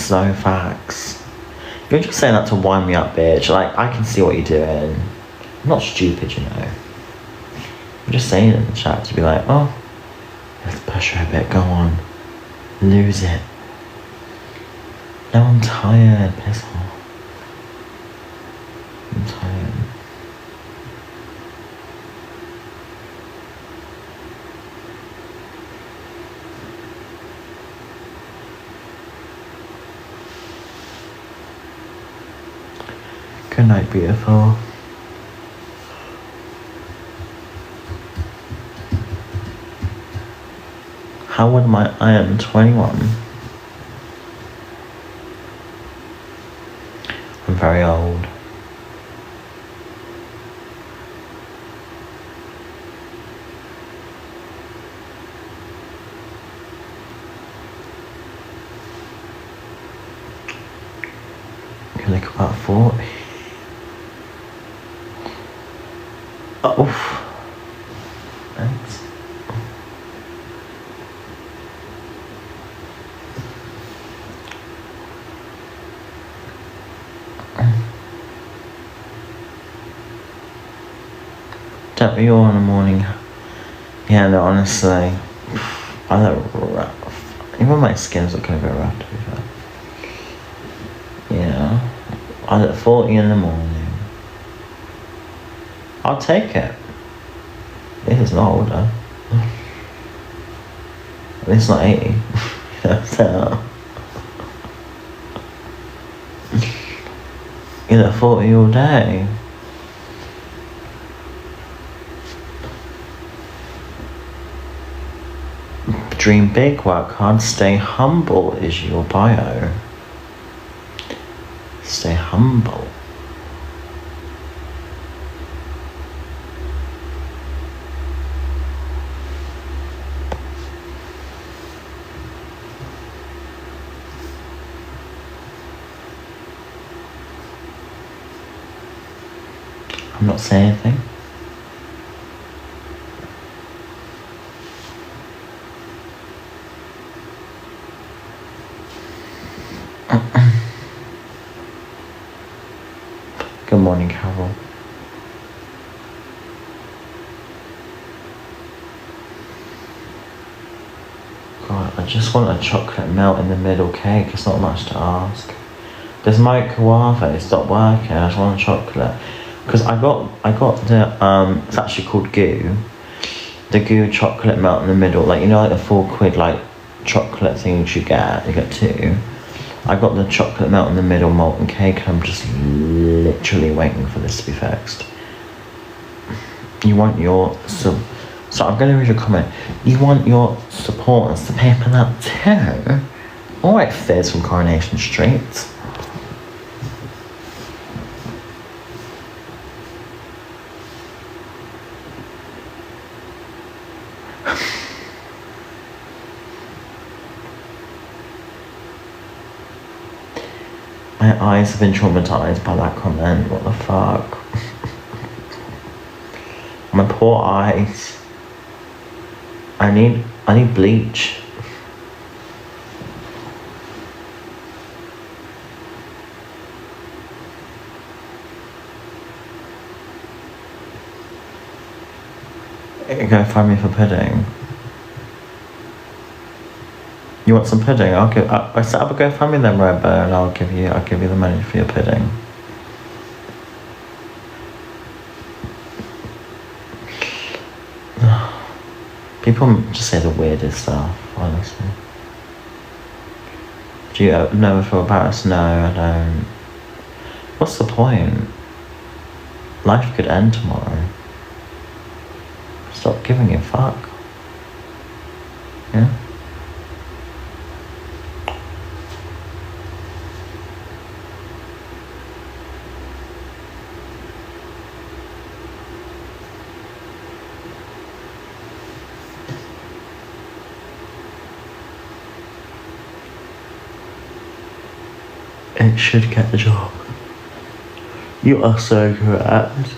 no facts. You're just saying that to wind me up, bitch. Like, I can see what you're doing. I'm not stupid, you know. I'm just saying in the chat to be like, oh, let's push her a bit, go on. Lose it. No, I'm tired, piss off. I'm tired. Good night, beautiful. How old am I? I am 21. I'm very old. You look about 40. Oh. Thanks. Don't be all in the morning. Yeah, no, honestly, I look rough. Even my skin's looking a bit rough, to be fair. Yeah, I look 40 in the morning. I'll take it. This is not older. This is not 80. So, you look 40 all day. Dream big, work hard, stay humble is your bio. Stay humble. I'm not saying anything. Good morning, Carol. God, I just want a chocolate melt in the middle cake. It's not much to ask. This microwave stopped working. I just want a chocolate. Because I got the it's actually called goo. The goo chocolate melt in the middle, like, you know, like the £4 like chocolate things you get two. I got the chocolate melt in the middle molten cake, and I'm just literally waiting for this to be fixed. You want your so I'm gonna read your comment. You want your supporters to pay for that too? Alright, Fizz from Coronation Street. My eyes have been traumatized by that comment. What the fuck? My poor eyes. I need bleach. Go find me for pudding. You want some pudding? I set up a GoFundMe then, Robo, and I'll give you the money for your pudding. People just say the weirdest stuff, honestly. Do you never feel embarrassed? No, I don't. What's the point? Life could end tomorrow. Stop giving a fuck. Yeah? It should get the job. You are so correct.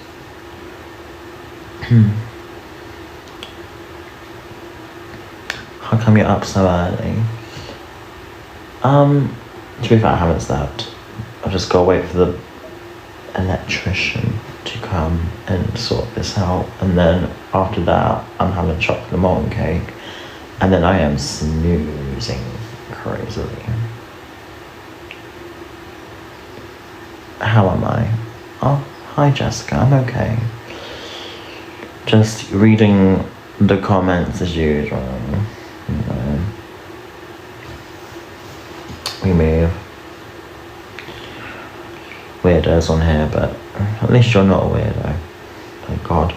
How come you're up so early? To be fair, I haven't slept. I've just got to wait for the electrician to come and sort this out, and then after that I'm having chocolate molten cake, and then I am snoozing crazily. How am I? Oh, hi Jessica, I'm okay. Just reading the comments as usual, you know. We move. Weirdos on here, but at least you're not a weirdo. Thank God.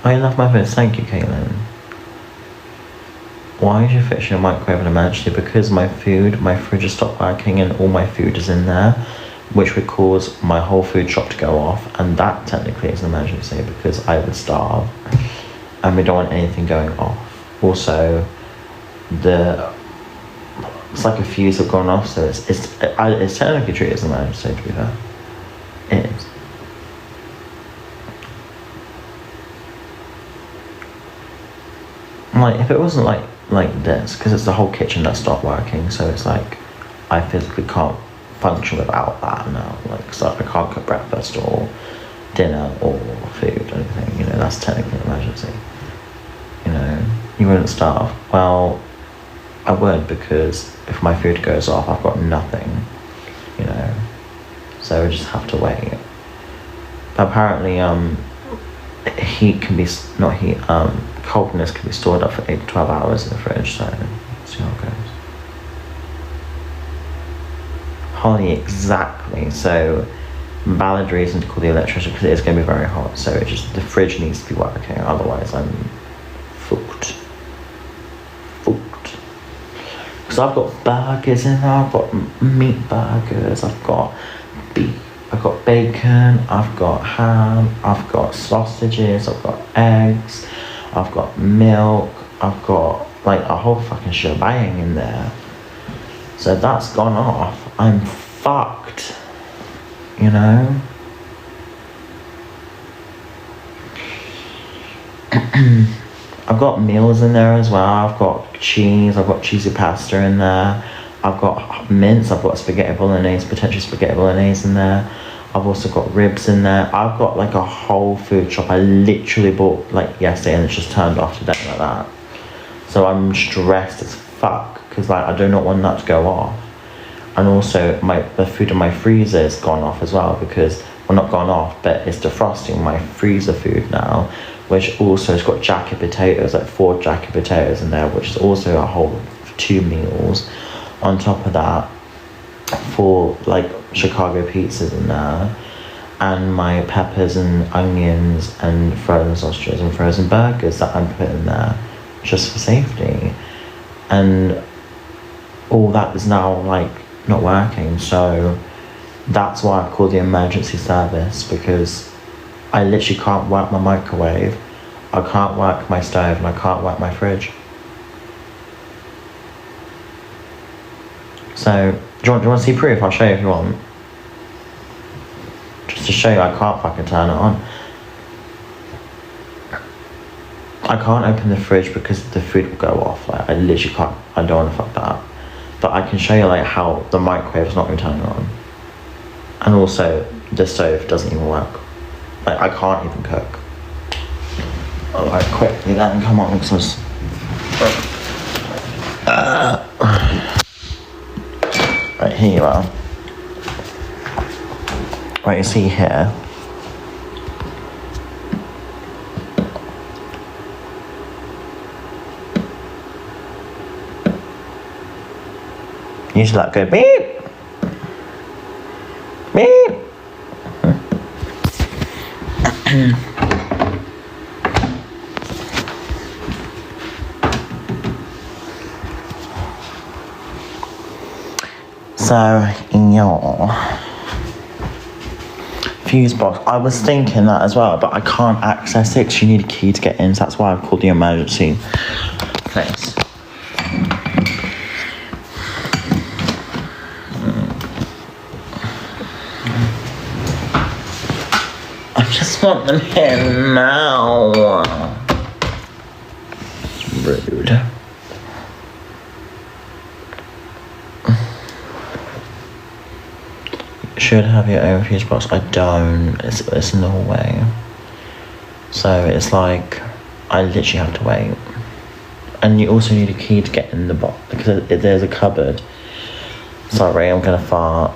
I love my voice. Thank you, Caitlin. Why is your fixture in a microwave an emergency? Because my fridge has stopped working and all my food is in there, which would cause my whole food shop to go off, and that technically is an emergency because I would starve, and we don't want anything going off. Also, it's like a fuse have gone off, so it's technically treated as an emergency, to be fair. It is. Like, if it wasn't like this, because it's the whole kitchen that stopped working, so it's like I physically can't function without that now. Like, so I can't cook breakfast or dinner or food or anything, you know, that's technically an emergency. You know, you wouldn't starve. Well, I would, because if my food goes off, I've got nothing, you know, so I just have to wait. But apparently, coldness can be stored up for 8 to 12 hours in the fridge, so see how it goes. Holly, exactly, so valid reason to call the electrician, because it is going to be very hot, so the fridge needs to be working, otherwise I'm fucked. Because I've got burgers in there, I've got meat burgers, I've got beef, I've got bacon, I've got ham, I've got sausages, I've got eggs, I've got milk, I've got like a whole fucking shebang in there. So that's gone off. I'm fucked, you know? I've got meals in there as well. I've got cheese, I've got cheesy pasta in there. I've got mince, I've got spaghetti bolognese, potentially spaghetti bolognese in there. I've also got ribs in there. I've got like a whole food shop. I literally bought like yesterday and it's just turned off today like that. So I'm stressed as fuck because like I do not want that to go off. And also the food in my freezer has gone off as well because, well, not gone off, but it's defrosting my freezer food now, which also has got jacket potatoes, like 4 jacket potatoes in there, which is also a whole 2 meals. On top of that, 4 like Chicago pizzas in there, and my peppers and onions and frozen sausages and frozen burgers that I'm putting there just for safety. And all that is now like not working, so that's why I called the emergency service, because I literally can't work my microwave, I can't work my stove, and I can't work my fridge. So, do you want to see proof? I'll show you if you want. Just to show you I can't fucking turn it on. I can't open the fridge because the food will go off. Like, I literally can't. I don't want to fuck that up. But I can show you like how the microwave is not going to turn it on. And also, the stove doesn't even work. Like, I can't even cook. Alright, quickly then, come on, because right, here you are. Right, you see here. You should let go beep. Beep. So, your fuse box. I was thinking that as well, but I can't access it because you need a key to get in, so that's why I've called the emergency place. I just want them here now. Rude. should have your own fuse box. I don't. It's Norway. So it's like, I literally have to wait. And you also need a key to get in the box, because there's a cupboard. Sorry, I'm gonna fart.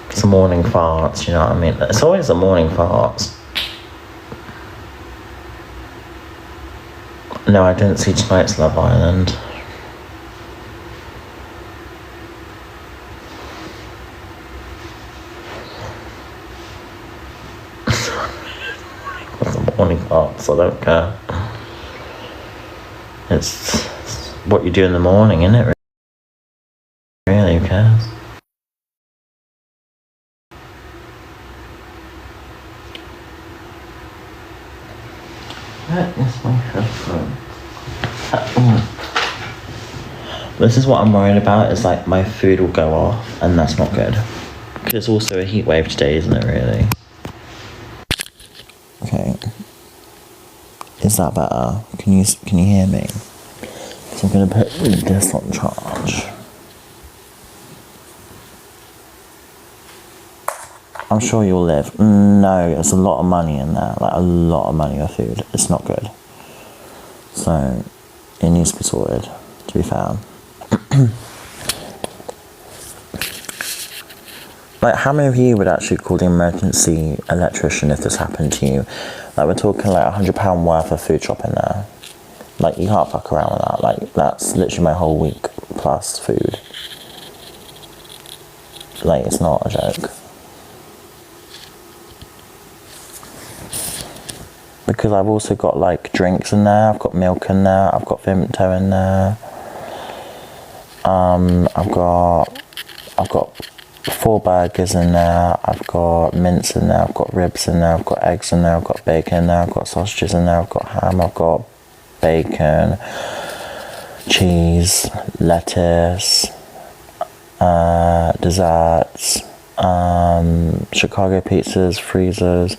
It's the morning farts, you know what I mean? It's always the morning farts. No, I didn't see tonight's Love Island. It's the morning farts, I don't care. It's what you do in the morning, isn't it? Really, who cares? Where is my headphone? This is what I'm worried about, is like my food will go off, and that's not good. Because it's also a heat wave today, isn't it, really? Okay. Is that better? Can you hear me? So I'm gonna put this on charge. I'm sure you'll live. No, there's a lot of money in there, like a lot of money of food. It's not good. So, it needs to be sorted, to be fair. Like, how many of you would actually call the emergency electrician if this happened to you? Like, we're talking like £100 worth of food shop in there. Like, you can't fuck around with that. Like, that's literally my whole week plus food. Like, it's not a joke. Because I've also got like drinks in there, I've got milk in there, I've got Vimto in there. I've got 4 burgers in there, I've got mince in there, I've got ribs in there, I've got eggs in there, I've got bacon in there, I've got sausages in there, I've got ham, I've got bacon, cheese, lettuce, desserts, Chicago pizzas, freezers.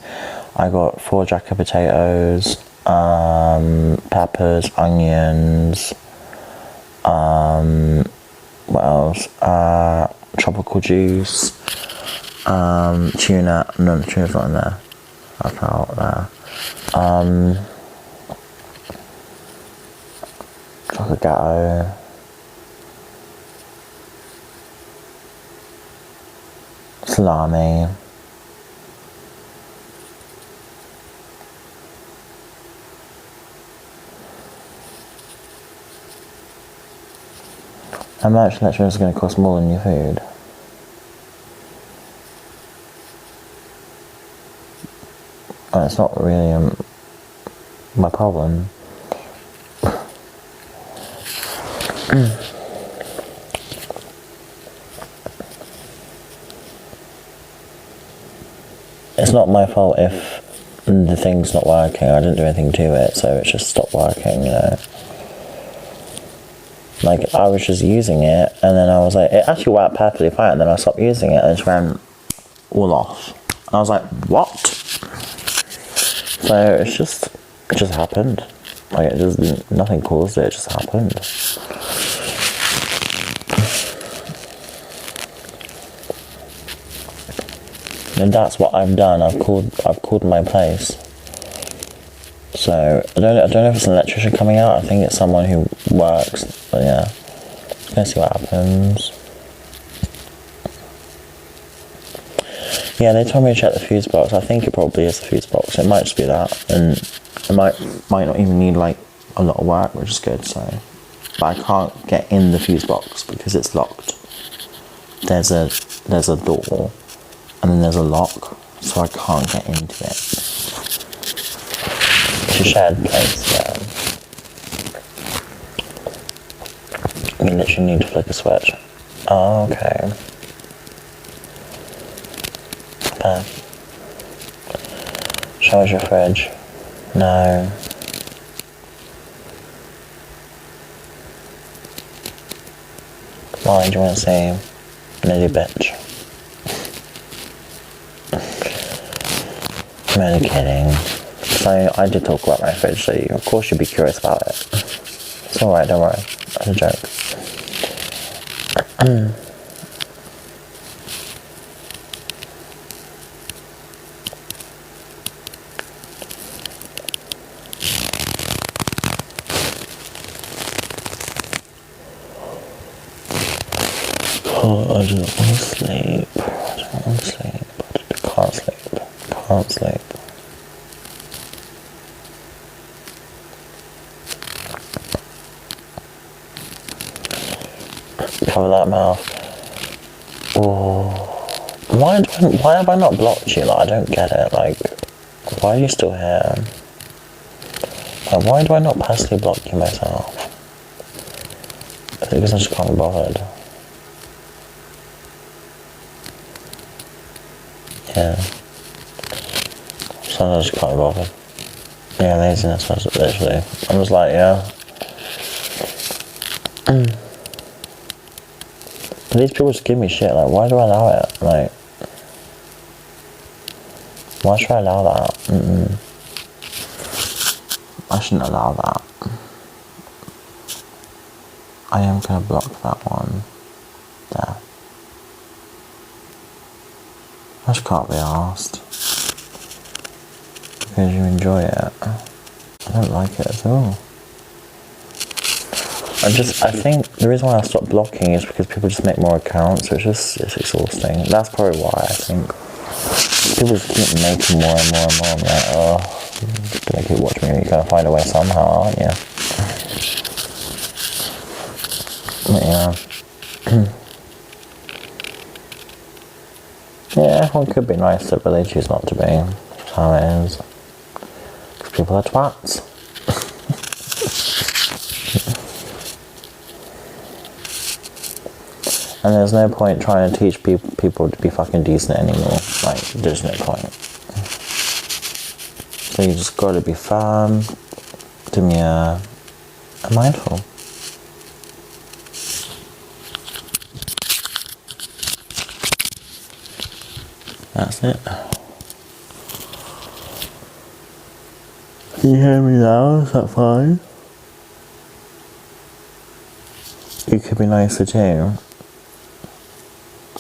I got 4 jacket potatoes, peppers, onions, what else? Tropical juice, tuna. No, the tuna's not in there. That's out there. Chocolate gatto. Salami. How much electricity is going to cost more than your food? And it's not really my problem. It's not my fault if the thing's not working. I didn't do anything to it, so it just stopped working, you know. Like, I was just using it, and then I was like, it actually worked perfectly fine, and then I stopped using it, and it just ran all off. And I was like, what? So, it just happened. Like, nothing caused it, it just happened. And that's what I've done, I've called my place. So, I don't know if it's an electrician coming out, I think it's someone who works, but yeah. Let's see what happens. Yeah, they told me to check the fuse box. I think it probably is the fuse box. It might just be that, and it might not even need like a lot of work, which is good. So, but I can't get in the fuse box because it's locked. There's a door, and then there's a lock, so I can't get into it. It's a shared place, yeah. You literally need to flick a switch. Oh, okay. Show us your fridge. No. Why do you want to see? Nitty bitch. I'm only kidding. So I did talk about my fridge, so of course you'd be curious about it. It's alright, don't worry. That's a joke. I just want to sleep. I don't want to sleep. I can't sleep. Can't sleep. Cover that mouth. Oh, why have I not blocked you? Like, I don't get it. Like, why are you still here? Like, why do I not personally block you myself? Is it because I just can't be bothered? Yeah. Sometimes I just can't be bothered. Yeah, laziness, literally. I'm just like, yeah. These people just give me shit, like, why do I allow it? Like, why should I allow that? I shouldn't allow that. I am gonna block that one. There. I just can't be arsed. Because you enjoy it. I don't like it at all. I think the reason why I stopped blocking is because people just make more accounts, so it's exhausting. That's probably why, I think. People just keep making more and more and more. I'm like, oh, you're just gonna keep watching me, you're gonna find a way somehow, aren't you? But yeah. Yeah, everyone could be nicer, but they choose not to be. That's how it is. Because people are twats. And there's no point trying to teach people to be fucking decent anymore. Like, there's no point. So you just gotta be firm, demure, and mindful. That's it. Can you hear me now? Is that fine? You could be nicer too.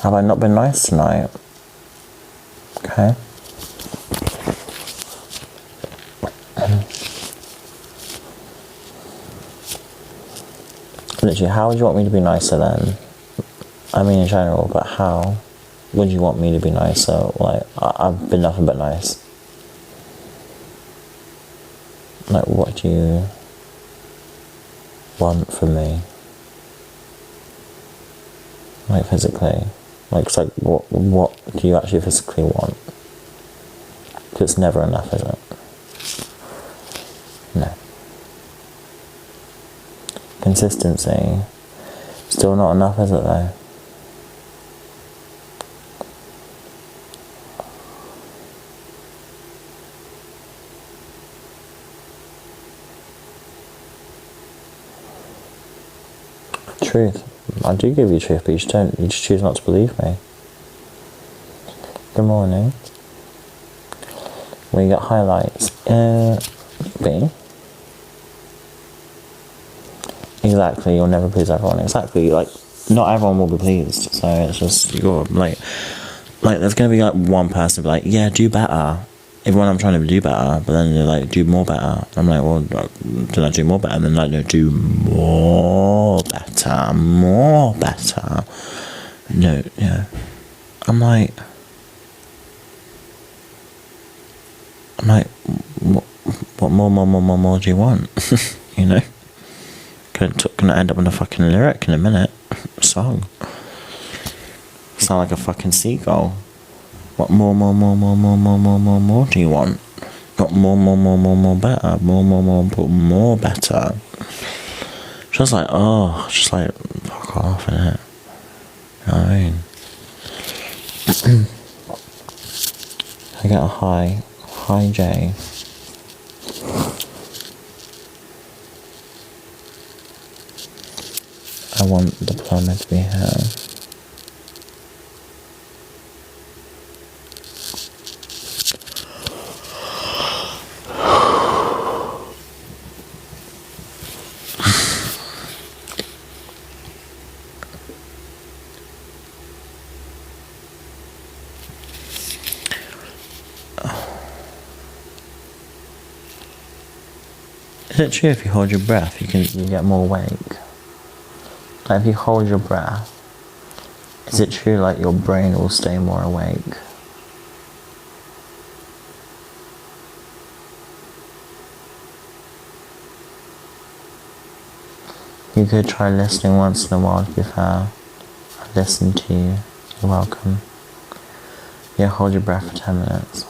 Have I not been nice tonight? Okay. Literally, how would you want me to be nicer then? I mean in general, but how would you want me to be nicer? Like, I've been nothing but nice. Like, what do you want from me? Like, physically? Like, it's like, what do you actually physically want? Because it's never enough, is it? No. Consistency. Still not enough, is it though? Truth. I do give you truth, but you just choose not to believe me. Good morning. We got highlights. B. Exactly, you'll never please everyone. Exactly, like, not everyone will be pleased. So it's just, you gotta, like, there's gonna be, like, one person be like, yeah, do better. Everyone, I'm trying to do better, but then they're like, do more better. I'm like, well, did I do more better? And then like, no, do more better, more better. No, yeah. I'm like, what more do you want? You know? Gonna end up in a fucking lyric in a minute. Song. Sound like a fucking seagull. What more do you want? Got more better, more better. Just like, oh, just like, fuck off, innit? You know what I mean? I get a hi J. I want the plumber to be here. Is it true if you hold your breath, you get more awake? Like if you hold your breath, Is it true, like, your brain will stay more awake? You could try listening once in a while, to be fair. I listen to you. You're welcome. Yeah, hold your breath for 10 minutes.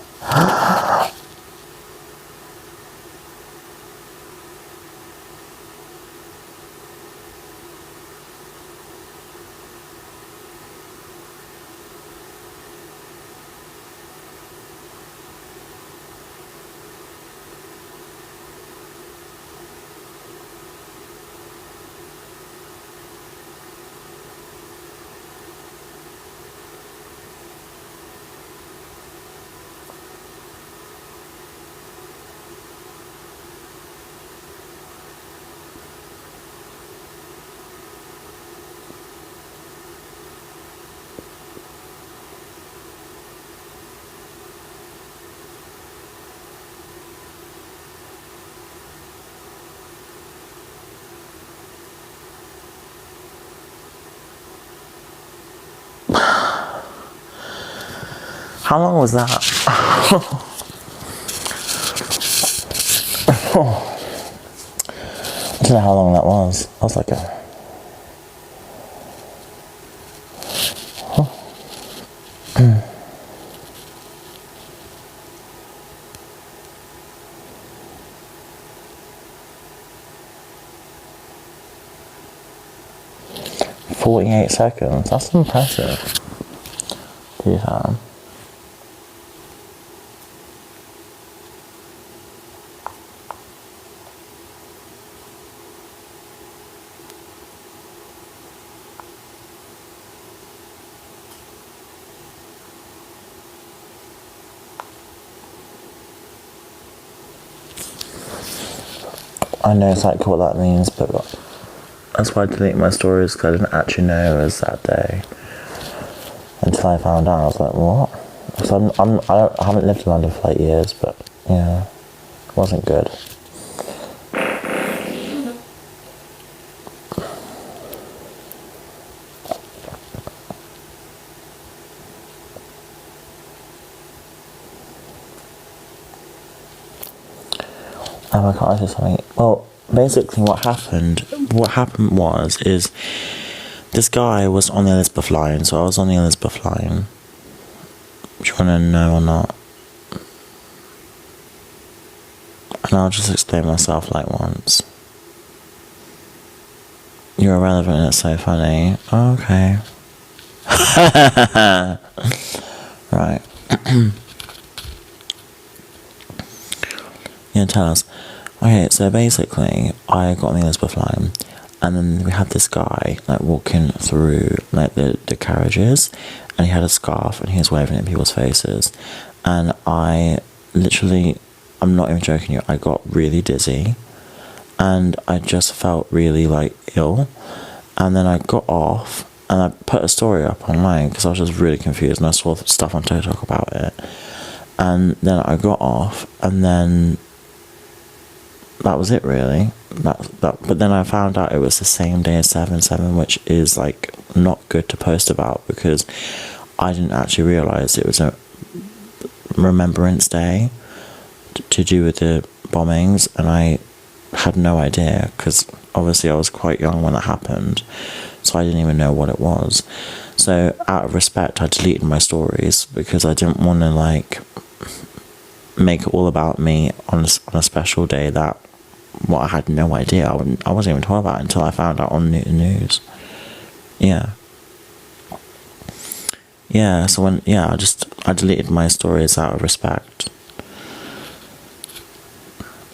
How long was that? I don't know how long that was. I was like a... 48 seconds. That's impressive. Do you have? I know exactly what that means, but that's why I delete my stories, because I didn't actually know it was that day until I found out. I was like, what? So I haven't lived in London for like years, but yeah, it wasn't good. I can't say something. Well, basically what happened is this guy was on the Elizabeth line, so I was on the Elizabeth line. Do you want to know or not? And I'll just explain myself like once. You're irrelevant and it's so funny. Oh, okay. Right. Yeah, tell us. Okay, so basically, I got on the Elizabeth line, and then we had this guy, like, walking through, like, the carriages, and he had a scarf, and he was waving it in people's faces, and I literally, I'm not even joking you, I got really dizzy, and I just felt really, like, ill, and then I got off, and I put a story up online, because I was just really confused, and I saw stuff on TikTok about it, and then I got off, and then that was it, really. But then I found out it was the same day as 7/7, which is, like, not good to post about, because I didn't actually realise it was a remembrance day to do with the bombings, and I had no idea, because obviously I was quite young when that happened, so I didn't even know what it was. So out of respect, I deleted my stories, because I didn't want to, like, make it all about me on a special day that, well, I had no idea. I wasn't even told about it until I found out on the news. Yeah. Yeah, so I deleted my stories out of respect.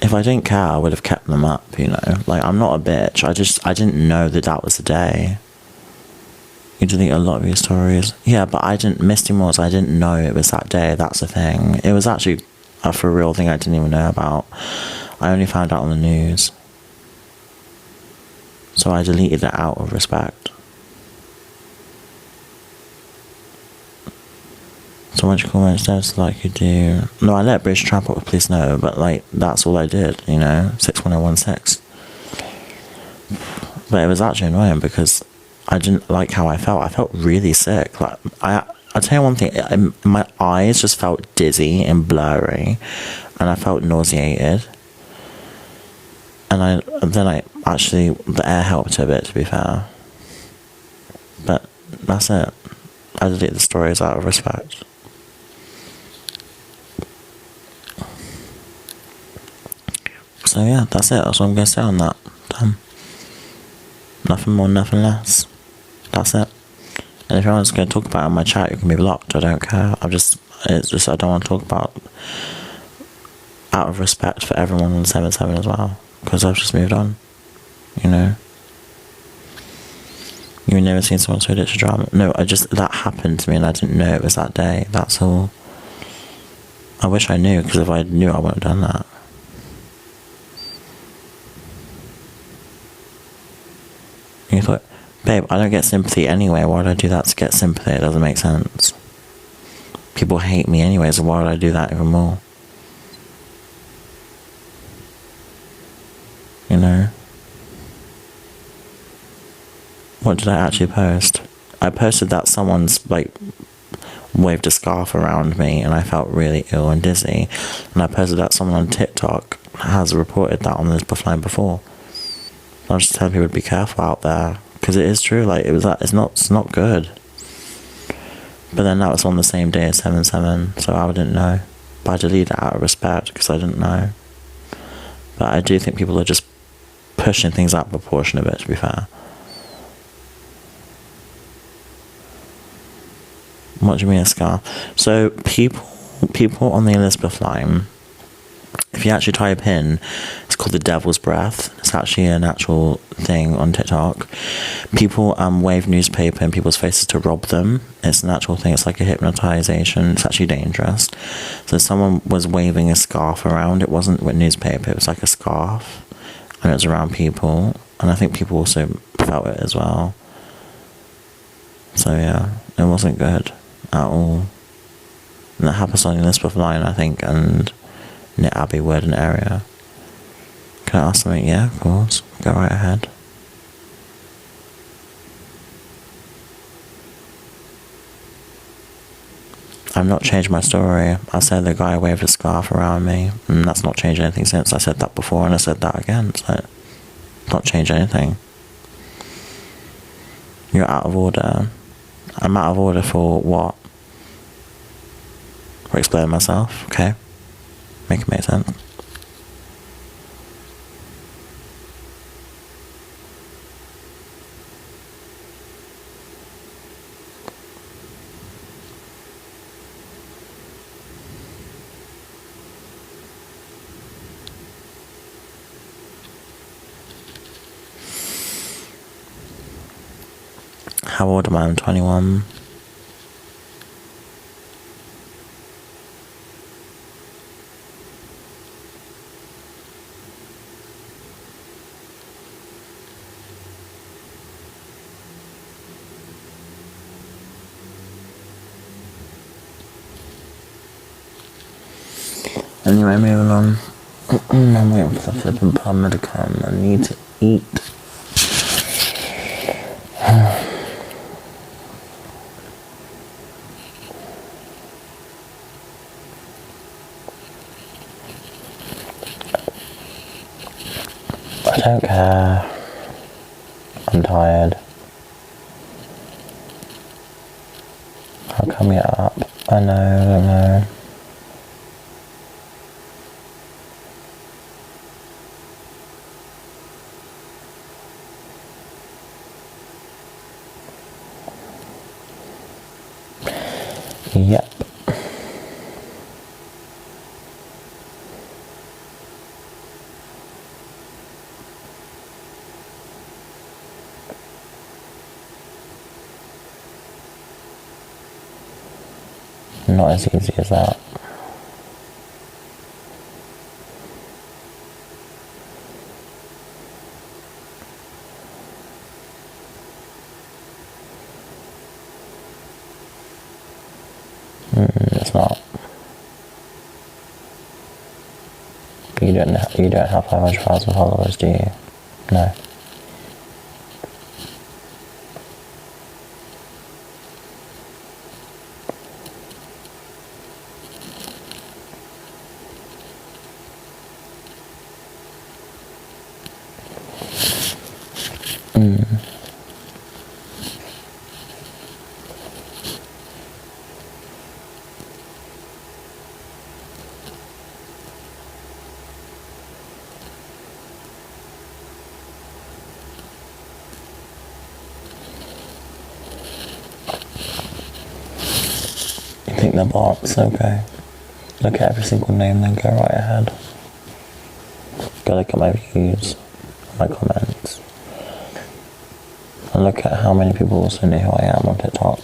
If I didn't care, I would have kept them up, you know. Like, I'm not a bitch. I didn't know that was the day. You delete a lot of your stories. Yeah, but I didn't, Misty Moores, I didn't know it was that day. That's the thing. It was actually a for real thing I didn't even know about. I only found out on the news. So I deleted it out of respect. So much comments there's like you do. No, I let British Transport Police know, but like that's all I did, you know, 61016. But it was actually annoying because I didn't like how I felt. I felt really sick. Like, I'll tell you one thing, my eyes just felt dizzy and blurry, and I felt nauseated. And then I actually, the air helped a bit, to be fair. But that's it. I delete the stories out of respect. So yeah, that's it. That's what I'm going to say on that. Nothing more, nothing less. That's it. And if anyone's going to talk about it in my chat, you can be blocked. I don't care. It's just I don't want to talk about, out of respect for everyone on 7-7 as well. Because I've just moved on. You know? You've never seen someone so addicted to drama. No, that happened to me and I didn't know it was that day. That's all. I wish I knew, because if I knew, I wouldn't have done that. And you thought, babe, I don't get sympathy anyway. Why would I do that to get sympathy? It doesn't make sense. People hate me anyway, so why would I do that even more? You know? What did I actually post? I posted that someone's, like, waved a scarf around me and I felt really ill and dizzy. And I posted that someone on TikTok has reported that on this line before. I'm just telling people to be careful out there. Because it is true, like, it's not good. But then that was on the same day as 7-7, so I didn't know. But I deleted it out of respect, because I didn't know. But I do think people are just pushing things out of proportion a bit, to be fair. What do you mean a scar? So people on the Elizabeth line, if you actually type in, it's called the devil's breath. It's actually an actual thing on TikTok. People wave newspaper in people's faces to rob them. It's an actual thing. It's like a hypnotization. It's actually dangerous. So someone was waving a scarf around. It wasn't with newspaper. It was like a scarf, and it was around people. And I think people also felt it as well. So yeah, it wasn't good at all. And that happens on the Elizabeth line, I think, and near Abbey Wood and area. Can I ask something? Yeah, of course. Go right ahead. I've not changed my story. I said the guy waved a scarf around me, and that's not changed anything since. I said that before, and I said that again. So, not changed anything. You're out of order. I'm out of order for what? For explaining myself? Okay. Make it make sense. How old am I? I'm 21. Anyway, moving on. I'm waiting for the flipping plumber to come. I need to eat. I don't care. I'm tired. How come you're up? I know, I don't know. Yep. Not as easy as that. It's not. You don't have 500,000 followers, do you? No. You think the box? Okay. Look at every single name, then go right ahead. Go look at my views, my comments, and look at how many people also know who I am on TikTok.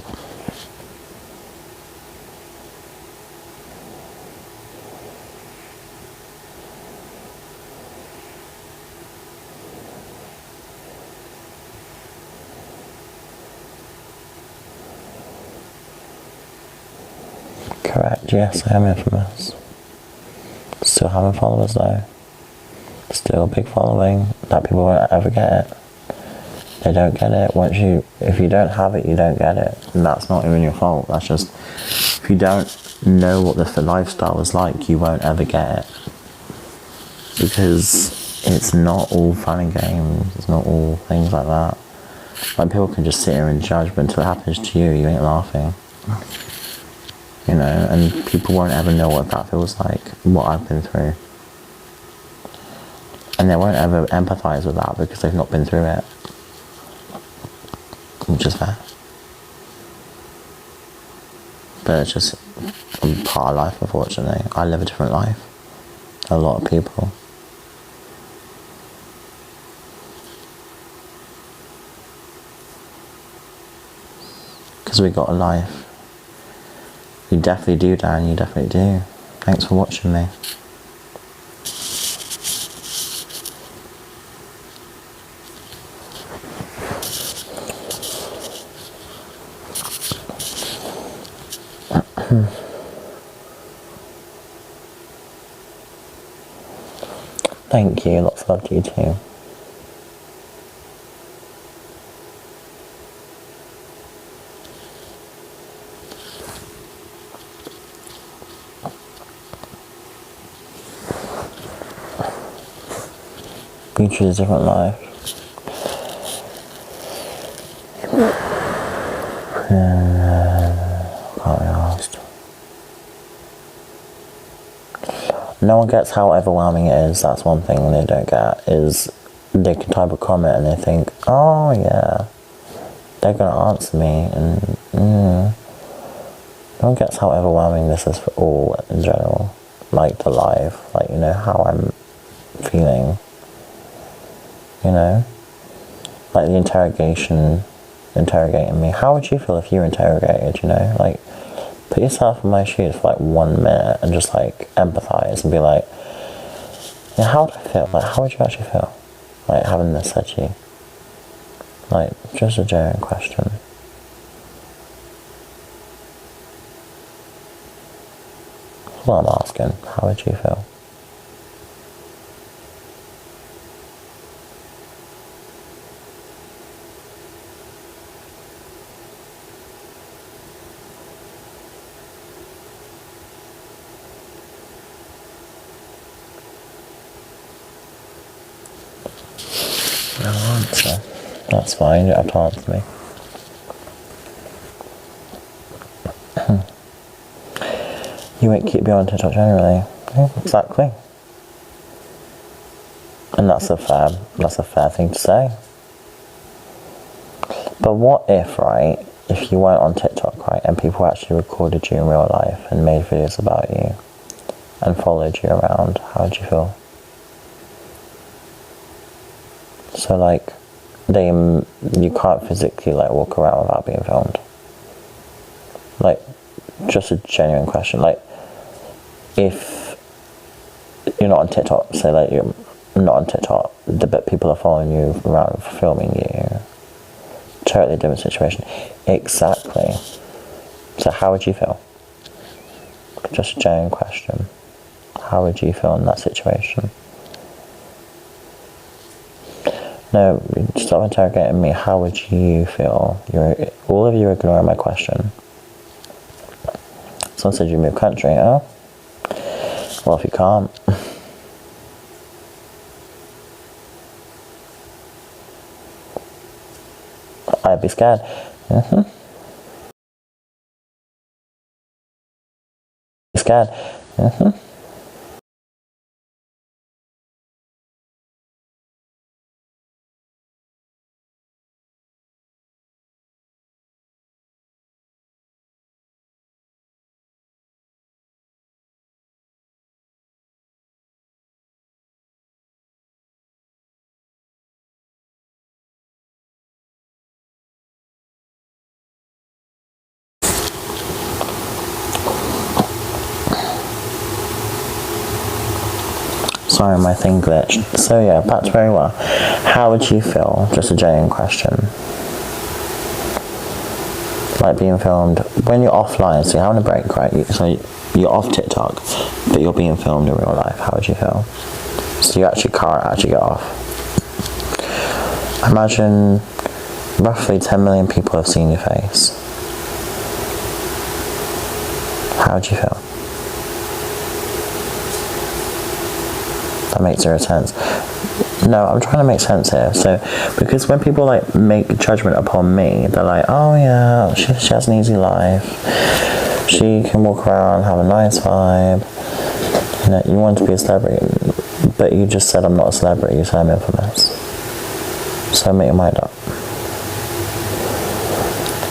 Correct, yes, I am infamous. Still having followers though. Still a big following that people won't ever get it. They don't get it. If you don't have it, you don't get it. And that's not even your fault. That's just, if you don't know what the lifestyle is like, you won't ever get it. Because it's not all fun and games. It's not all things like that. Like, people can just sit here and judge, but until it happens to you, you ain't laughing. You know, and people won't ever know what that feels like, what I've been through. And they won't ever empathise with that because they've not been through it. Which is fair. But it's just part of life, unfortunately. I live a different life. A lot of people. Because we got a life. You definitely do, Dan, you definitely do. Thanks for watching me. Thank you, lots of love to you too. You choose a different life. Can't be asked. No one gets how overwhelming it is. That's one thing they don't get, is they can type a comment and they think, oh yeah, they're going to answer me, and no one gets how overwhelming this is for all in general. Like the life, like, you know, how I'm feeling. You know, like the interrogating me. How would you feel if you were interrogated, you know? Like, put yourself in my shoes for like 1 minute and just like empathize and be like, yeah, how would I feel? Like, how would you actually feel? Like, having this said to you. Like, just a genuine question. That's what I'm asking. How would you feel? No answer. That's fine, you don't have to answer me. You won't keep me on TikTok generally. Yeah, exactly. And that's a fair thing to say. But what if, right, if you weren't on TikTok, right, and people actually recorded you in real life and made videos about you and followed you around, how would you feel? So, like, you can't physically, like, walk around without being filmed. Like, just a genuine question. Like, if you're not on TikTok, say, like, you're not on TikTok, but people are following you around, filming you. Totally different situation. Exactly. So, how would you feel? Just a genuine question. How would you feel in that situation? No, stop interrogating me. How would you feel? All of you are ignoring my question. Someone said you move country. Oh, well, if you can't. I'd be scared. Scared. Sorry, my thing glitched. So yeah, that's very well. How would you feel? Just a genuine question. Like being filmed when you're offline, so you're having a break, right? So you're off TikTok, but you're being filmed in real life. How would you feel? So you actually can't actually get off. Imagine roughly 10 million people have seen your face. How would you feel? That makes zero sense. No, I'm trying to make sense here. So, because when people like make judgment upon me, they're like, oh yeah, she has an easy life. She can walk around, have a nice vibe. You know, you want to be a celebrity, but you just said I'm not a celebrity. You said I'm infamous. So make your mind up.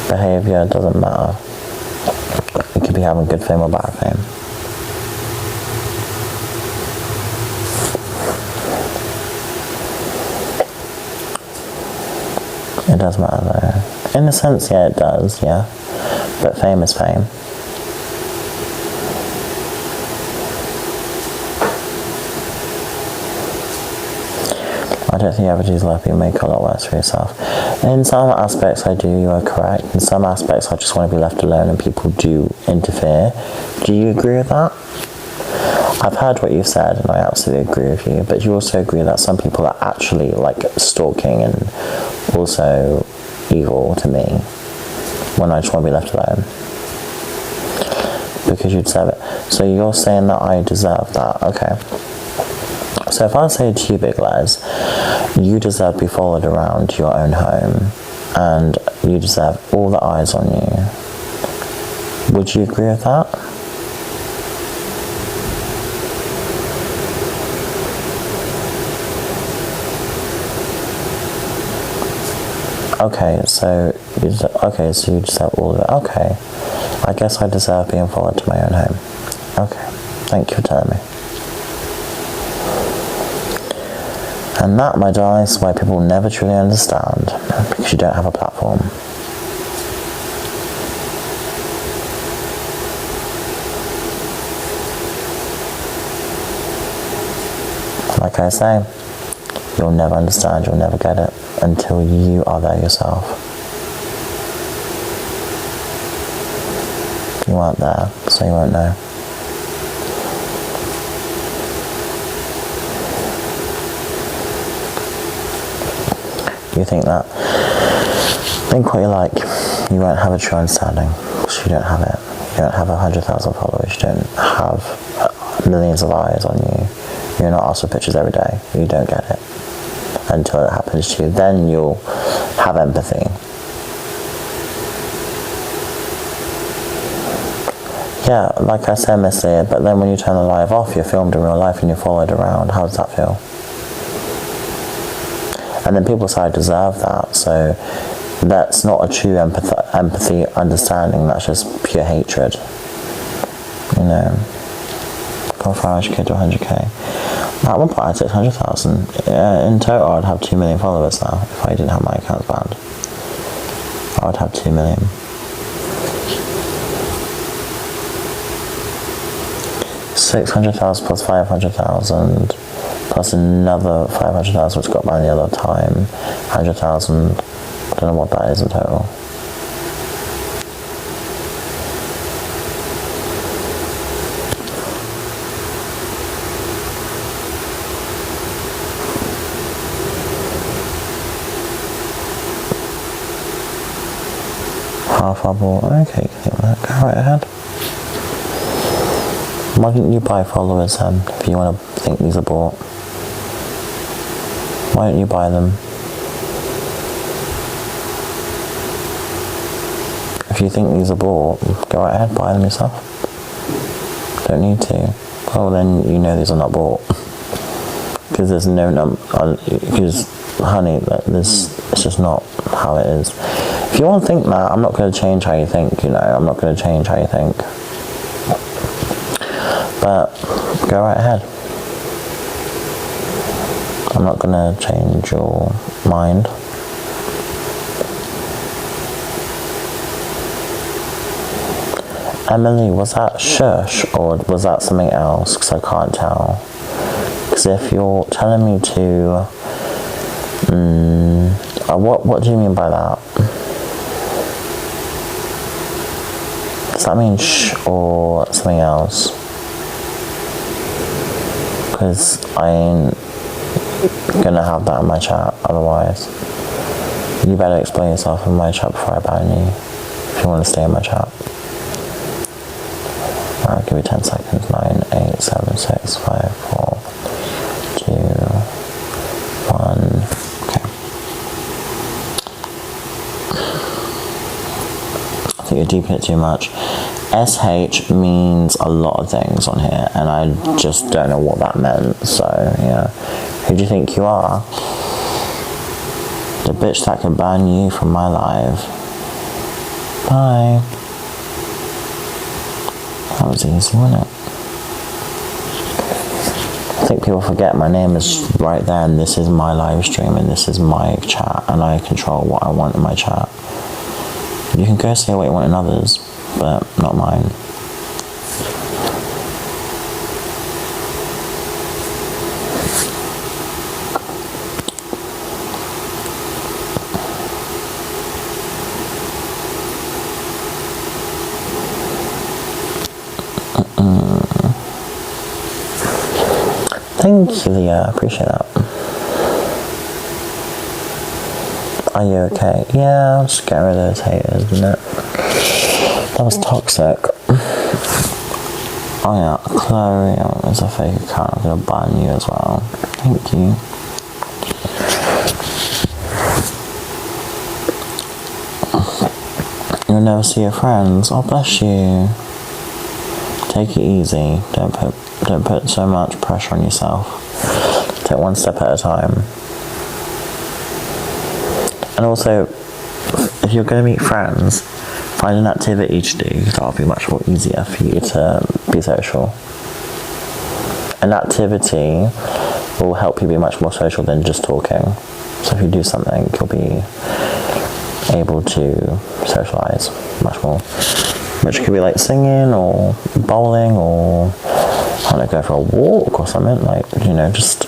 Behavior doesn't matter. You could be having good fame or bad fame. It does matter though. In a sense, yeah, it does, yeah. But fame is fame. I don't think everybody's life you make it a lot worse for yourself. In some aspects I do, you are correct. In some aspects I just want to be left alone and people do interfere. Do you agree with that? I've heard what you've said and I absolutely agree with you, but you also agree that some people are actually like stalking and also evil to me when I just want to be left alone. Because you deserve it. So you're saying that I deserve that, okay. So if I say to you, Big Les, you deserve to be followed around your own home and you deserve all the eyes on you, would you agree with that? Okay, so you deserve all of it. Okay, I guess I deserve being followed to my own home. Okay, thank you for telling me. And that, my darling, is why people never truly understand, because you don't have a platform. Like I say, you'll never understand, you'll never get it until you are there yourself. You aren't there, so you won't know. You think that? Think what you like. You won't have a true understanding, because you don't have it. You don't have 100,000 followers. You don't have millions of eyes on you. You're not asked for pictures every day. You don't get it until it happens to you. Then you'll have empathy. Yeah, like I said, Miss Leah, but then when you turn the live off, you're filmed in real life and you're followed around. How does that feel? And then people say I deserve that, so that's not a true empathy understanding, that's just pure hatred. You know, go for 100k to 100k. At one point I had 600,000. In total I'd have 2 million followers now, if I didn't have my accounts banned. I would have 2 million. $600,000 plus 500,000 plus another 500,000 which got banned the other time. 100,000. I don't know what that is in total. Half our bought. Okay, go right ahead. Why didn't you buy followers then, if you want to think these are bought? Why don't you buy them? If you think these are bought, go right ahead, buy them yourself. Don't need to. Well, then you know these are not bought. Because there's no because, honey, this it's just not how it is. If you want to think that, I'm not going to change how you think, you know. I'm not going to change how you think. But go right ahead. I'm not going to change your mind. Emily, was that shush or was that something else? Because I can't tell. Because if you're telling me to... what do you mean by that? Does that mean shh or something else? Because I ain't gonna have that in my chat otherwise. You better explain yourself in my chat before I ban you. If you want to stay in my chat. Alright, give me 10 seconds. 9, 8, 7, 6, 5, 4, 2, 1. Okay. I think you're deeping it too much. SH means a lot of things on here, and I just don't know what that meant, so, yeah. Who do you think you are? The bitch that can ban you from my live. Bye. That was easy, wasn't it? I think people forget my name is right there, and this is my live stream, and this is my chat, and I control what I want in my chat. You can go say what you want in others, but not mine. Thank you, Leah. I appreciate that. Are you okay? Yeah, I'll just get rid of those haters, isn't it? That was toxic. Oh yeah, Chloe, it's a fake account. I'm gonna ban you as well. Thank you. You'll never see your friends. Oh, bless you. Take it easy. Don't put so much pressure on yourself. Take one step at a time. And also, if you're going to meet friends, find an activity to do. That'll be much more easier for you to be social. An activity will help you be much more social than just talking. So if you do something, you'll be able to socialise much more. Which could be like singing or bowling or I don't know, go for a walk or something, like, you know, just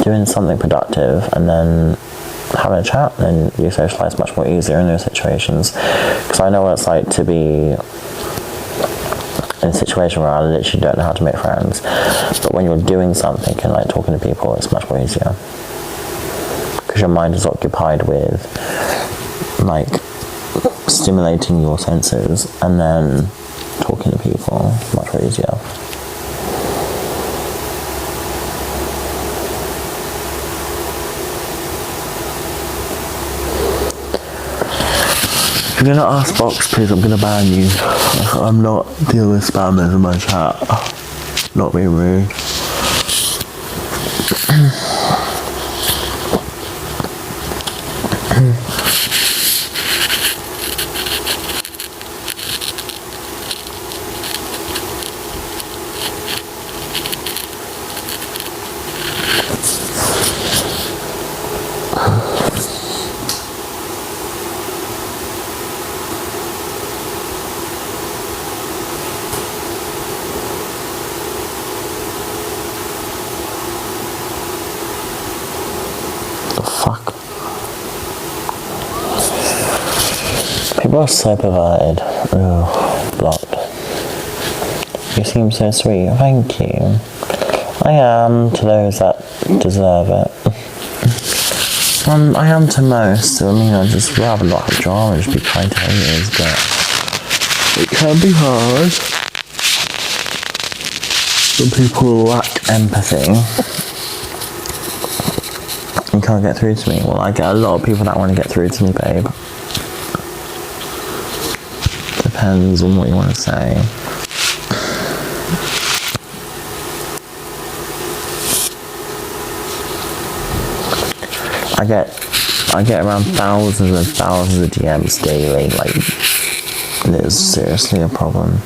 doing something productive and then having a chat, and you socialise much more easier in those situations. Because I know what it's like to be in a situation where I literally don't know how to make friends, but when you're doing something and like talking to people, it's much more easier. Because your mind is occupied with like stimulating your senses and then talking to people, much more easier. If you're gonna ask box, please, I'm gonna ban you. I'm not dealing with spammers in my chat. Not being rude. People are so perverted. Ugh, blocked. You seem so sweet. Thank you. I am to those that deserve it. I am to most. I mean, I'd just rather not have drama, just be kind to haters, but it can be hard. Some people lack empathy. You can't get through to me. Well, I get a lot of people that want to get through to me, babe. depends on what you want to say. I get around thousands and thousands of DMs daily. Like, it is seriously a problem.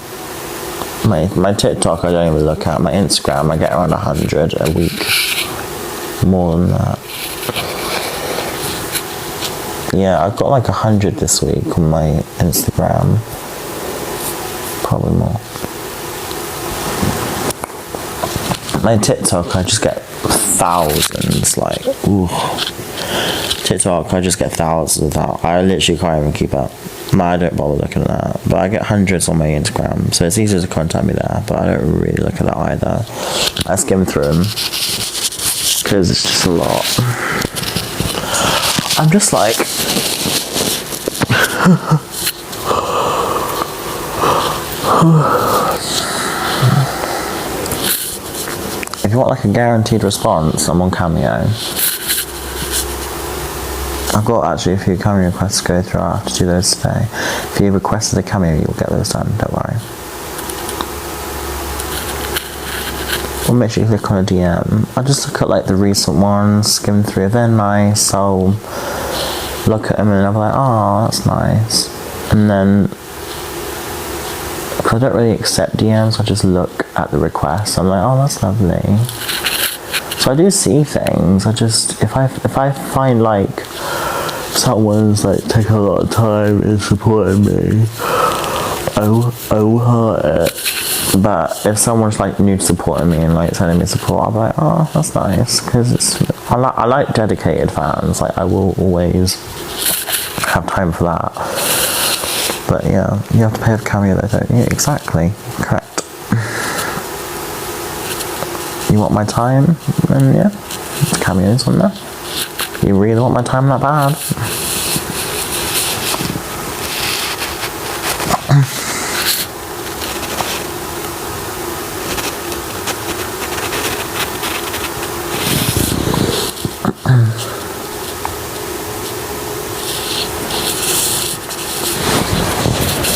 My TikTok I don't even look at. My Instagram I get around 100 a week. More than that. Yeah, I've got like 100 this week on my Instagram. Probably more. My TikTok I just get thousands, like, ooh. TikTok I just get thousands of that. I literally can't even keep up. I don't bother looking at that. But I get hundreds on my Instagram, so it's easier to contact me there, but I don't really look at that either. I skim through them, because it's just a lot. I'm just like... If you want like a guaranteed response, I'm on Cameo. I've got actually a few Cameo requests to go through. I have to do those today. If you requested a Cameo, you'll get those done, don't worry. Or make sure you click on a DM. I just look at like the recent ones, skim through, if they're nice, I'll look at them and I'll be like, oh, that's nice. And then, because I don't really accept DMs, I just look at the requests. I'm like, oh, that's lovely. So I do see things. I just, if I find like someone's like taking a lot of time in supporting me, I will heart it. But if someone's like new to supporting me and like sending me support, I'll be like, oh, that's nice, because I like dedicated fans. Like, I will always have time for that. But yeah, you have to pay with Cameo though, don't you? Yeah, exactly, correct. You want my time? Then yeah, Cameo's on there. You really want my time that bad?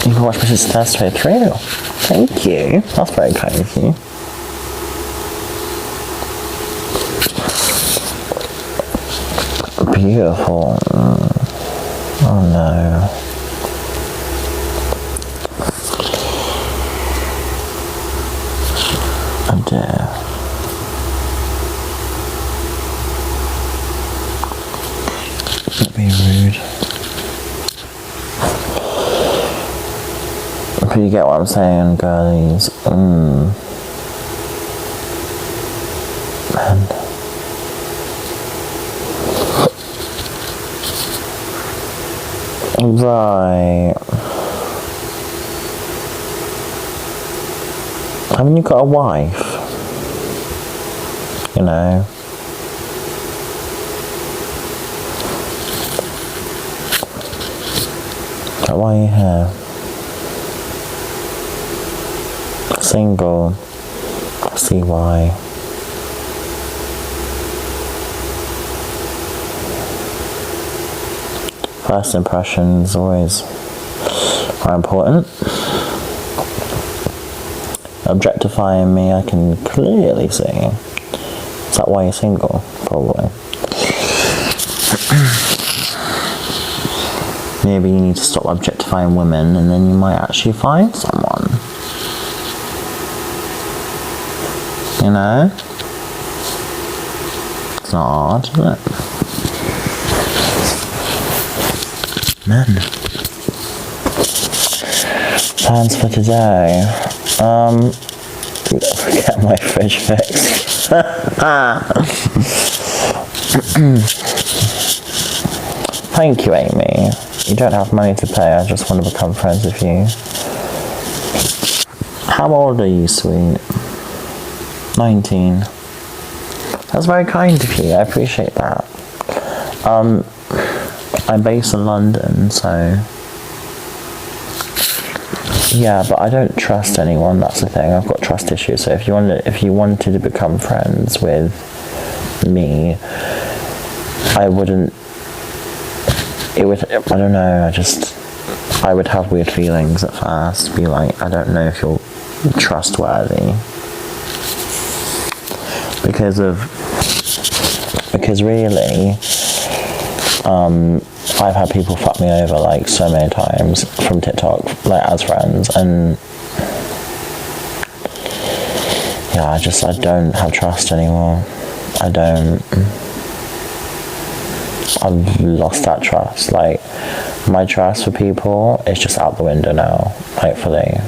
You can watch my sister straight through. Thank you. That's very kind of you. Beautiful. Oh no. Oh dear. Don't be rude. If you get what I'm saying, girlies. Man. Right. Haven't you got a wife? You know. So why are you here? Single. I see why. First impressions always are important. Objectifying me, I can clearly see. Is that why you're single? Probably. Maybe you need to stop objectifying women and then you might actually find someone. You know? It's not hard, is it? Men. Plans for today. Get my fridge fixed. Thank you, Amy. You don't have money to pay, I just want to become friends with you. How old are you, sweet? 19. That's very kind of you, I appreciate that. I'm based in London, so yeah, but I don't trust anyone, that's the thing. I've got trust issues, so if you wanted to become friends with me, I don't know, I would have weird feelings at first, be like, I don't know if you're trustworthy. Because really, I've had people fuck me over like so many times from TikTok, like as friends, and yeah, I don't have trust anymore. I've lost that trust. Like, my trust for people is just out the window now, like fully.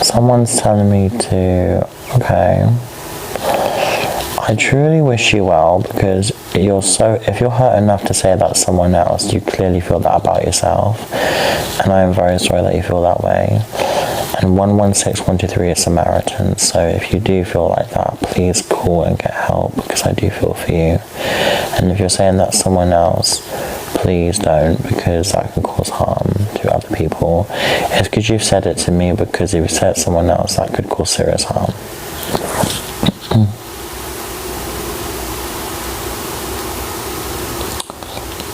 Someone's telling me to, okay, I truly wish you well, because if you're hurt enough to say that to someone else, you clearly feel that about yourself, and I am very sorry that you feel that way. And 116123 is Samaritan, so if you do feel like that, please call and get help, because I do feel for you. And if you're saying that to someone else, please don't, because that can cause harm to other people. It's because you've said it to me, because if you said it to someone else, that could cause serious harm.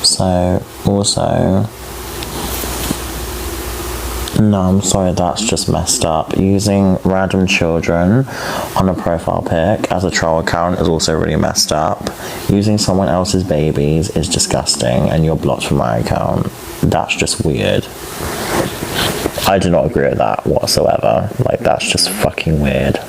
So, also, no, I'm sorry, that's just messed up. Using random children on a profile pic as a troll account is also really messed up. Using someone else's babies is disgusting, and you're blocked from my account. That's just weird. I do not agree with that whatsoever. Like, that's just fucking weird.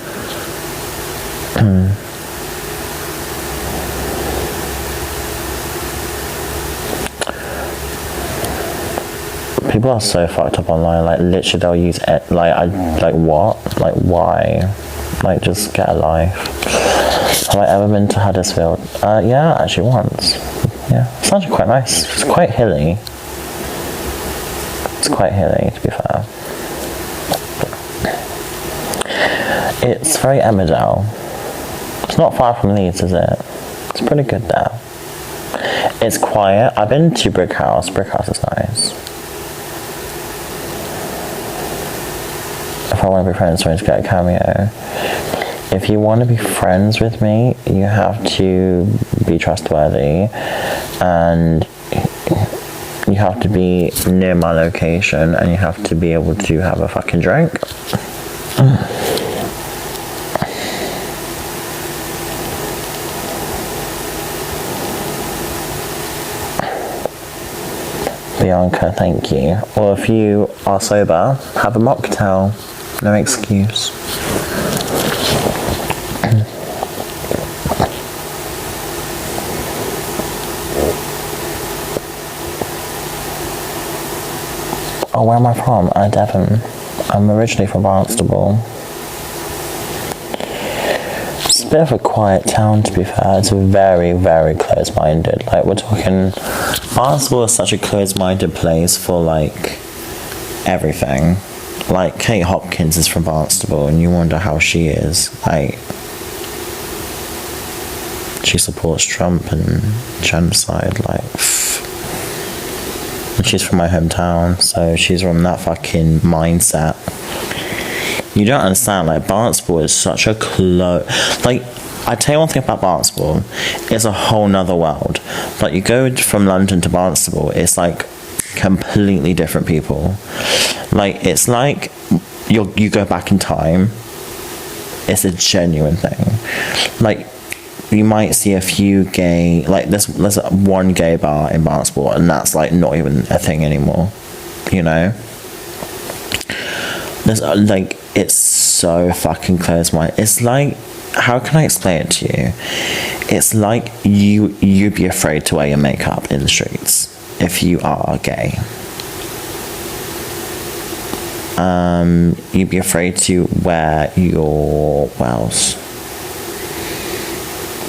People are so fucked up online. Like, literally, they'll use it. What? Like, why? Like, just get a life. Have I ever been to Huddersfield? Yeah, actually once. Yeah, it's actually quite nice. It's quite hilly. It's quite hilly, to be fair. It's very Emmerdale. It's not far from Leeds, is it? It's pretty good there. It's quiet. I've been to Brick House. Brick House is nice. If I want to be friends, so I need to get a cameo. If you want to be friends with me, you have to be trustworthy, and you have to be near my location, and you have to be able to have a fucking drink. Bianca, thank you. Or if you are sober, have a mocktail. No excuse. Oh, where am I from? Devon. I'm originally from Barnstable. It's a bit of a quiet town, to be fair. It's very, very close-minded. Like, we're talking... Barnstable is such a close-minded place for, like, everything. Like, Kate Hopkins is from Barnstable, and you wonder how she is. Like, she supports Trump and genocide, like... And she's from my hometown, so she's from that fucking mindset. You don't understand, like, Barnstable is such a like, I tell you one thing about Barnstable, it's a whole nother world. Like, you go from London to Barnstable, it's like completely different people. Like, it's like you go back in time. It's a genuine thing. Like, you might see a few gay, like, there's one gay bar in Barnstable, and that's like not even a thing anymore, you know. There's like, it's so fucking close-minded. It's like, how can I explain it to you? It's like you'd be afraid to wear your makeup in the streets if you are gay. You'd be afraid to wear your, what else?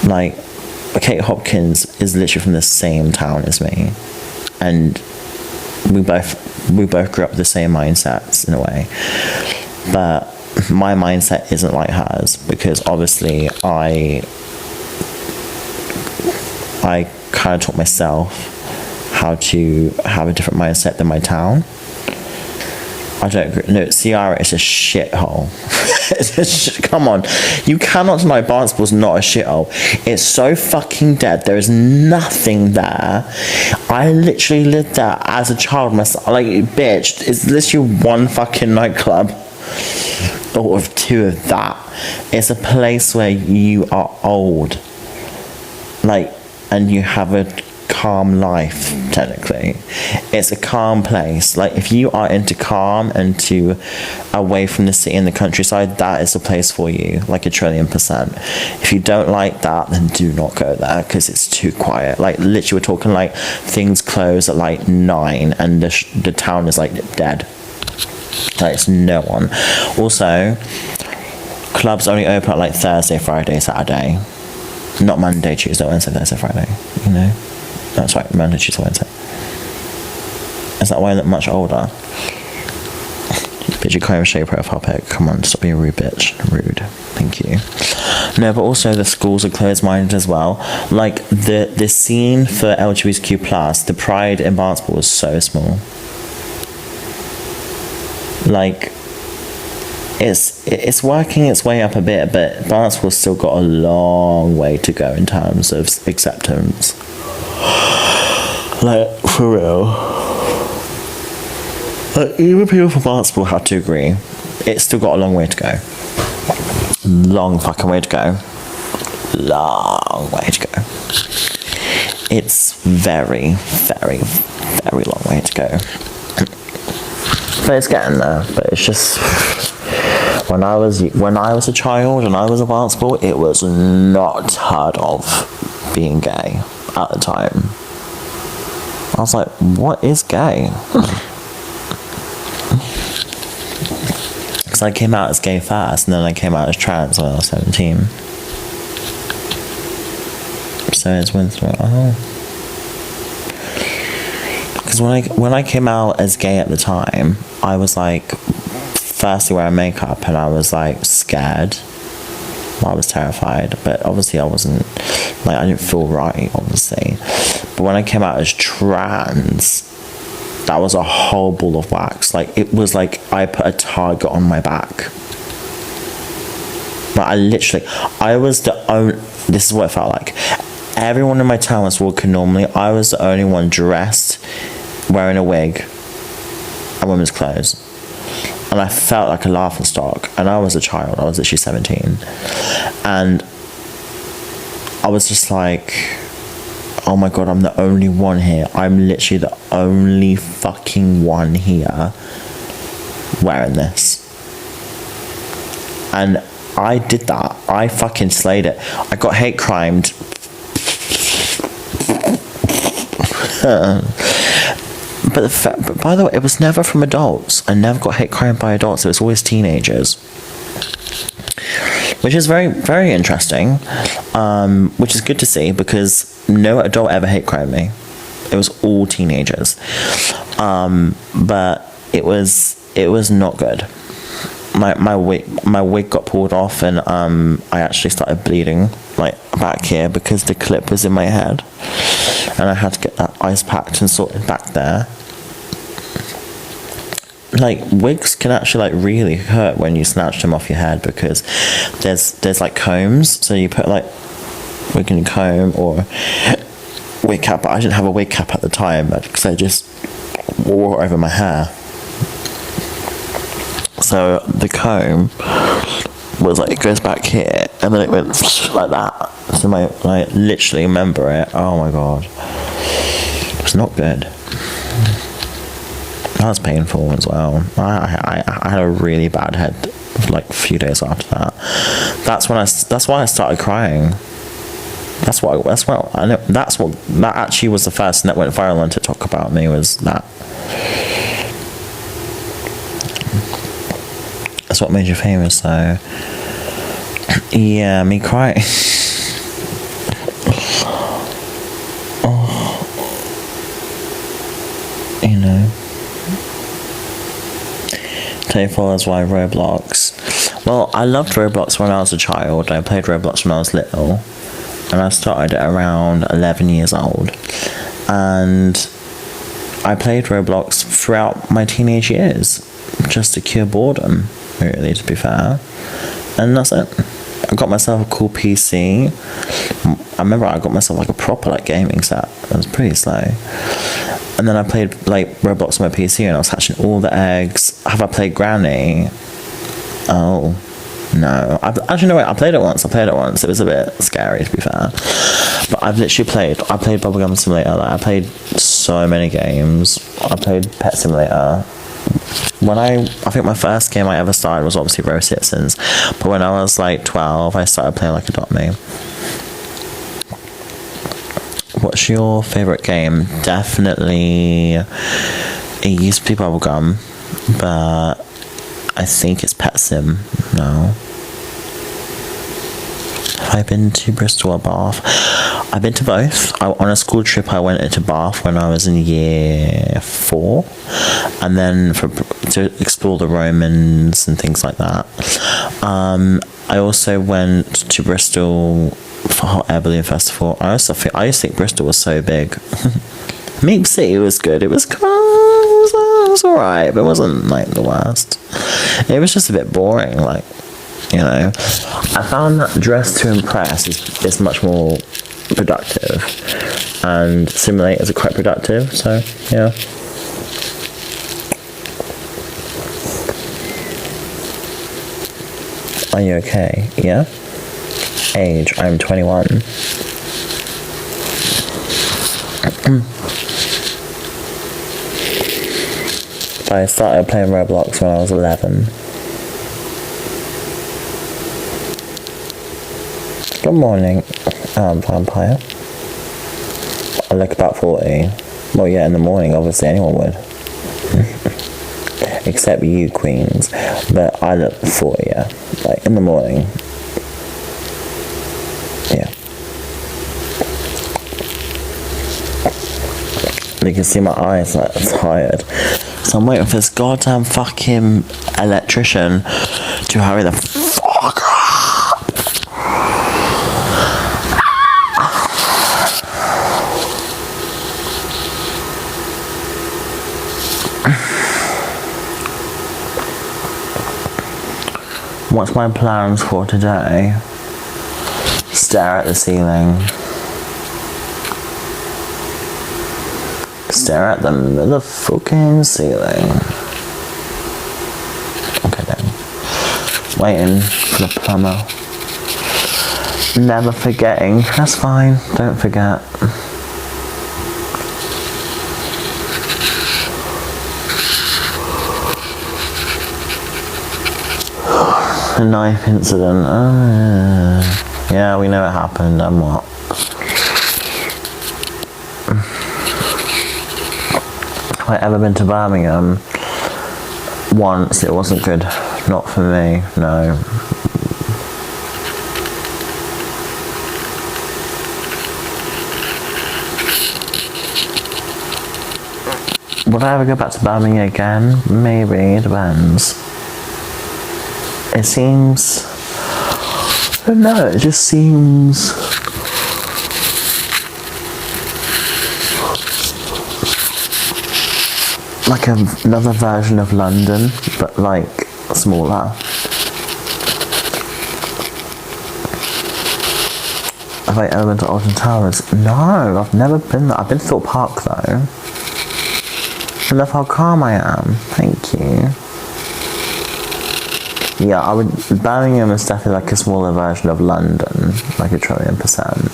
Like, Kate Hopkins is literally from the same town as me, and we both grew up with the same mindsets in a way, but my mindset isn't like hers, because obviously I kind of taught myself how to have a different mindset than my town. I don't agree. No, Ciara is a shithole. Come on. You cannot deny Barnstable's not a shithole. It's so fucking dead. There is nothing there. I literally lived there as a child myself. Like, bitch, it's literally one fucking nightclub. Or two of that. It's a place where you are old. Like, and you have a calm life, technically. It's a calm place. Like, if you are into calm and to away from the city and the countryside, that is the place for you, like 1,000,000,000%. If you don't like that, then do not go there, because it's too quiet. Like, literally, we're talking like things close at like 9 and the town is like dead. Like, it's no one. Also, clubs only open at like Thursday, Friday, Saturday. Not Monday, Tuesday, Wednesday, Thursday, Friday. You know? That's right, Monday, Tuesday, Wednesday. Is that why I look much older? Bitch, you can't even show your profile pic. Come on, stop being rude, bitch. Rude. Thank you. No, but also the schools are closed-minded as well. Like, the scene for LGBTQ+, the Pride in Barnstable was so small. Like, it's working its way up a bit, but Barnstable's still got a long way to go in terms of acceptance. Like, for real. Like, even people from Barnstable have to agree. It's still got a long way to go. Long fucking way to go. Long way to go. It's very, very, very long way to go. But it's getting there. But it's just, when I was a child and I was a Barnstable, it was not heard of being gay at the time. I was like, what is gay? Because I came out as gay first, and then I came out as trans when I was 17. So it's when because when I came out as gay at the time, I was like, firstly wearing makeup, and I was like scared. Well, I was terrified, but obviously I wasn't, like, I didn't feel right, obviously. But when I came out as trans, that was a whole ball of wax. Like, it was like I put a target on my back. But I was the only, this is what it felt like. Everyone in my town was walking normally. I was the only one dressed, wearing a wig and women's clothes. And I felt like a laughingstock. And I was a child. I was literally 17. And I was just like, oh my god, I'm the only one here. I'm literally the only fucking one here wearing this. And I did that. I fucking slayed it. I got hate crimed. But by the way, it was never from adults. I never got hate crimed by adults. It was always teenagers. Which is very, very interesting. Which is good to see, because no adult ever hate crimed me. It was all teenagers. But it was not good. My wig got pulled off, and I actually started bleeding, like, back here, because the clip was in my head, and I had to get that ice packed and sorted back there. Like, wigs can actually, like, really hurt when you snatch them off your head, because there's like combs, so you put like wig and comb or wig cap. But I didn't have a wig cap at the time, because I just wore it over my hair. So the comb was like, it goes back here, and then it went like that. So I literally remember it. Oh my god, it's not good. That was painful as well. I had a really bad head for like a few days after that. That's why I started crying. That actually was the first thing that went viral on TikTok about me, was that. That's what made you famous, though. Yeah, me crying. Oh. You know. Tell your followers why Roblox. Well, I loved Roblox when I was a child. I played Roblox when I was little. And I started at around 11 years old. And I played Roblox throughout my teenage years. just to cure boredom, really, to be fair. And that's it. I got myself a cool PC. I remember I got myself like a proper like gaming set. It was pretty slow. And then I played like Roblox on my PC and I was hatching all the eggs. Have I played Granny? Oh, no. Actually, no, wait, I played it once. It was a bit scary, to be fair. But I've literally I played Bubblegum Simulator. Like, I played so many games. I played Pet Simulator. I think my first game I ever started was obviously Row Citizens. But when I was like 12, I started playing like Adopt Me. What's your favourite game? Definitely, it used to be Bubblegum, but I think it's Pet Sim now. Have I been to Bristol or Bath? I've been to both. On a school trip I went into Bath when I was in year 4, and then to explore the Romans and things like that. I also went to Bristol for Hot Air Balloon Festival. I used to think Bristol was so big. Meep City was good. It was alright, but it wasn't like the worst. It was just a bit boring, like, you know. I found that Dress to Impress is much more productive, and simulators are quite productive, so yeah. Are you okay? Yeah? Age, I'm 21. I started playing Roblox when I was 11. Good morning, vampire. I look about 40. Well, yeah, in the morning, obviously, anyone would. Except you, queens. But I look 40, yeah. Like, in the morning. Yeah. You can see my eyes, like, tired. So I'm waiting for this goddamn fucking electrician to hurry the fuck up. What's my plans for today? Stare at the ceiling. Stare at the motherfucking ceiling. Okay then. Waiting for the plumber. Never forgetting. That's fine. Don't forget. A knife incident. Yeah, we know it happened. And what? Have I ever been to Birmingham? Once. It wasn't good. Not for me. No. Would I ever go back to Birmingham again? Maybe. It depends. It seems... I don't know, it just seems... like another version of London, but like smaller. Have I ever been to Alton Towers? No, I've never been there. I've been to Thorpe Park though. I love how calm I am. Thank you. Yeah, Birmingham is definitely like a smaller version of London, like a 1,000,000%,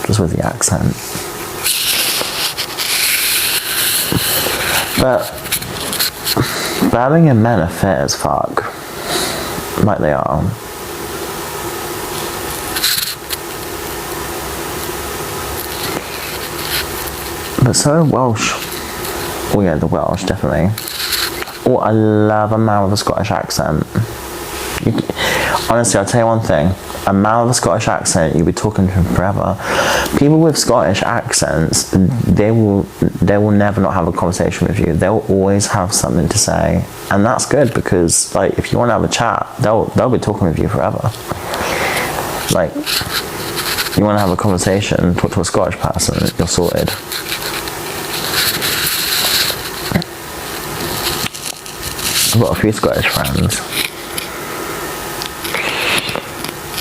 just with the accent. But Birmingham men are fit as fuck, like they are. But so are Welsh. Oh yeah, the Welsh, definitely. Oh, I love a man with a Scottish accent. Honestly, I'll tell you one thing. A man with a Scottish accent, you'll be talking to him forever. People with Scottish accents, they will never not have a conversation with you. They'll always have something to say. And that's good because, like, if you want to have a chat, they'll be talking with you forever. Like, you want to have a conversation, talk to a Scottish person, you're sorted. I've got a few Scottish friends.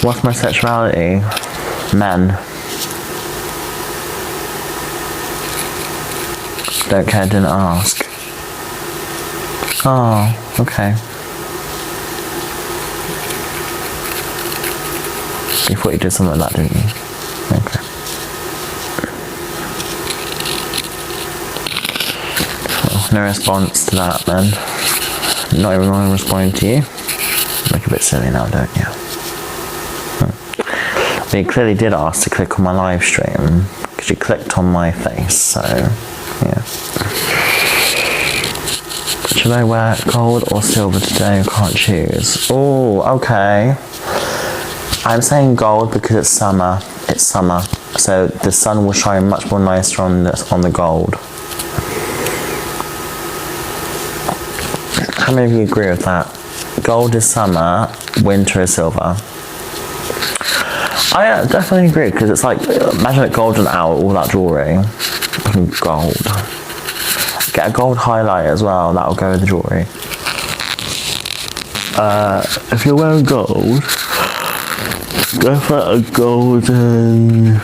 What's my sexuality? Men. Don't care, didn't ask. Oh, okay. You thought you did something like that, didn't you? Okay. Well, no response to that then. Not even going to respond to you. Look a bit silly now, don't you? But you clearly did ask to click on my live stream because you clicked on my face, so yeah. Should I wear gold or silver today? I can't choose. Oh, okay. I'm saying gold because it's summer. It's summer, so the sun will shine much more nicer on the gold. How many of you agree with that? Gold is summer, winter is silver. I definitely agree because it's like, imagine it golden out, all that jewellery. Gold. Get a gold highlight as well, that'll go with the jewellery. If you're wearing gold, go for a golden